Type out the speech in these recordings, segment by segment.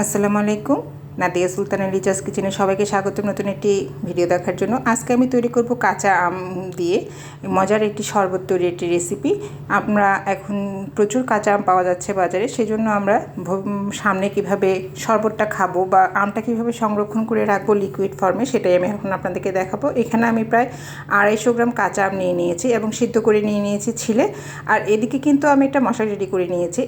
আসসালামু আলাইকুম। নাদিয়া সুলতানা লিজাস কিচেনে সবাইকে স্বাগত নতুন একটি ভিডিও দেখার জন্য। আজকে আমি তৈরি করব কাঁচা আম দিয়ে মজার একটি শরবত তৈরির একটি রেসিপি। আমরা এখন প্রচুর কাঁচা আম পাওয়া যাচ্ছে বাজারে, সেজন্য আমরা সামনে কিভাবে শরবতটা খাবো বা আমটা কিভাবে সংরক্ষণ করে রাখবো লিকুইড ফর্মে, সেটাই আমি এখন আপনাদেরকে দেখাবো। এখানে আমি প্রায় 250 গ্রাম কাঁচা আম নিয়ে নিয়েছি এবং সিদ্ধ করে নিয়ে নিয়েছি ছিলে। আর এদিকে কিন্তু আমি একটা মশলা রেডি করে নিয়েছি।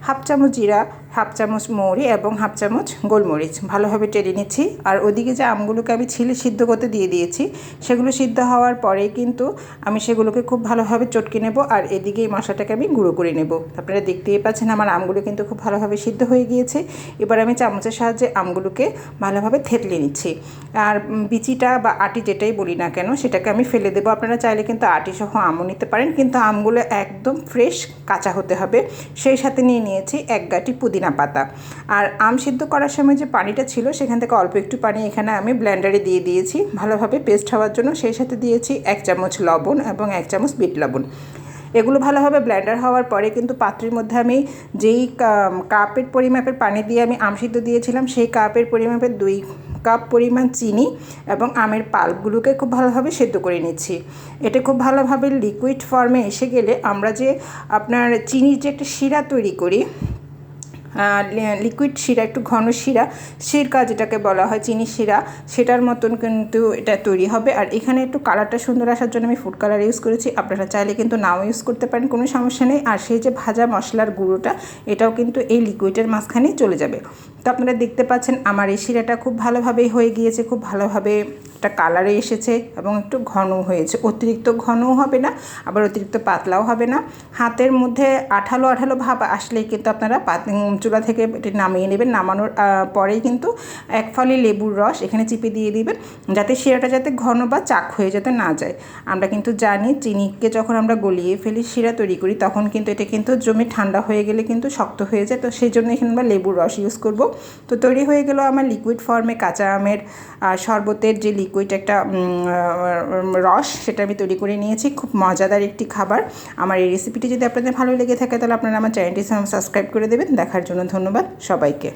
হাফ চামচ জিরা, হাফ চামচ মৌরি এবং হাফ চামচ গোলমরিচ ভালোভাবে টেনে নিচ্ছি। আর ওদিকে যে আমগুলোকে আমি ছিলে সিদ্ধ করতে দিয়ে দিয়েছি, সেগুলো সিদ্ধ হওয়ার পরেই কিন্তু আমি সেগুলোকে খুব ভালোভাবে চটকে নেব। আর এদিকে এই মশলাটাকে আমি গুঁড়ো করে নেব। আপনারা দেখতেই পাচ্ছেন আমার আমগুলো কিন্তু খুব ভালোভাবে সিদ্ধ হয়ে গিয়েছে। এবার আমি চামচের সাহায্যে আমগুলোকে ভালোভাবে থেতলে নিচ্ছি। আর বিচিটা বা আটি যেটাই বলি না কেন, সেটাকে আমি ফেলে দেবো। আপনারা চাইলে কিন্তু আটি সহ আমও নিতে পারেন, কিন্তু আমগুলো একদম ফ্রেশ কাঁচা হতে হবে। সেই সাথে নিয়ে নিয়েছি 1 গাঁটি পুদিনা পাতা। আর আম সিদ্ধ করার সময় যে পানিটা ছিল, সেখান থেকে অল্প একটু পানি এখানে আমি ব্লেন্ডারে দিয়ে দিয়েছি ভালোভাবে পেস্ট হওয়ার জন্য। সেই সাথে দিয়েছি 1 চামচ লবণ এবং 1 চামচ বিট লবণ। এগুলো ভালোভাবে ব্লেন্ডার হওয়ার পরে কিন্তু পাত্রের মধ্যে আমি যেই কাপের পরিমাপের পানি দিয়ে আমি আম সিদ্ধ দিয়েছিলাম, সেই কাপের পরিমাপের 2 কাপ পরিমাণ চিনি এবং আমের পাল্পগুলোকে খুব ভালোভাবে সেদ্ধ করে নিচ্ছি। এটা খুব ভালোভাবে লিকুইড ফর্মে এসে গেলে আমরা যে আপনার চিনির যে একটা শিরা তৈরি করি, লিকুইড শিরা, একটু ঘন শিরা, সিরকা যেটাকে বলা হয় চিনির শিরা, সেটার মতন কিন্তু এটা তৈরি হবে। আর এখানে একটু কালারটা সুন্দর আসার জন্য আমি ফুড কালার ইউজ করেছি। আপনারা চাইলে কিন্তু নাও ইউজ করতে পারেন, কোনো সমস্যা নেই। আর সেই যে ভাজা মশলার গুঁড়োটা, এটাও কিন্তু এই লিকুইডের মাঝখানেই চলে যাবে। তো আপনারা দেখতে পাচ্ছেন আমার এই শিরাটা খুব ভালোভাবে হয়ে গিয়েছে, খুব ভালোভাবে একটা কালারে এসেছে এবং একটু ঘন হয়েছে। অতিরিক্ত ঘনও হবে না, আবার অতিরিক্ত পাতলাও হবে না। হাতের মধ্যে আঠালো আঠালো ভাব আসলেই কিন্তু আপনারা চুলা থেকে এটি নামিয়ে নেবেন। নামানোর পরেই কিন্তু 1 ফালি লেবুর রস এখানে চিপে দিয়ে দিবেন, যাতে শিরাটা যাতে ঘন বা চাক হয়ে যেতে না যায়। আমরা কিন্তু জানি চিনিকে যখন আমরা গলিয়ে ফেলি শিরা তৈরি করি, তখন কিন্তু এটা কিন্তু জমে ঠান্ডা হয়ে গেলে কিন্তু শক্ত হয়ে যায়। তো সেই জন্য এখানে আমরা লেবুর রস ইউজ করব। তো তৈরি হয়ে গেল আমার লিকুইড ফর্মে কাঁচা আমের শরবতের যে লিকুইড একটা রস, সেটা আমি তৈরি করে নিয়েছি। খুব মজাদার একটি খাবার। আমার এই রেসিপিটি যদি আপনাদের ভালো লেগে থাকে, তাহলে আপনারা আমার চ্যানেলটি সাবস্ক্রাইব করে দেবেন। দেখার জন্য ধন্যবাদ সবাইকে।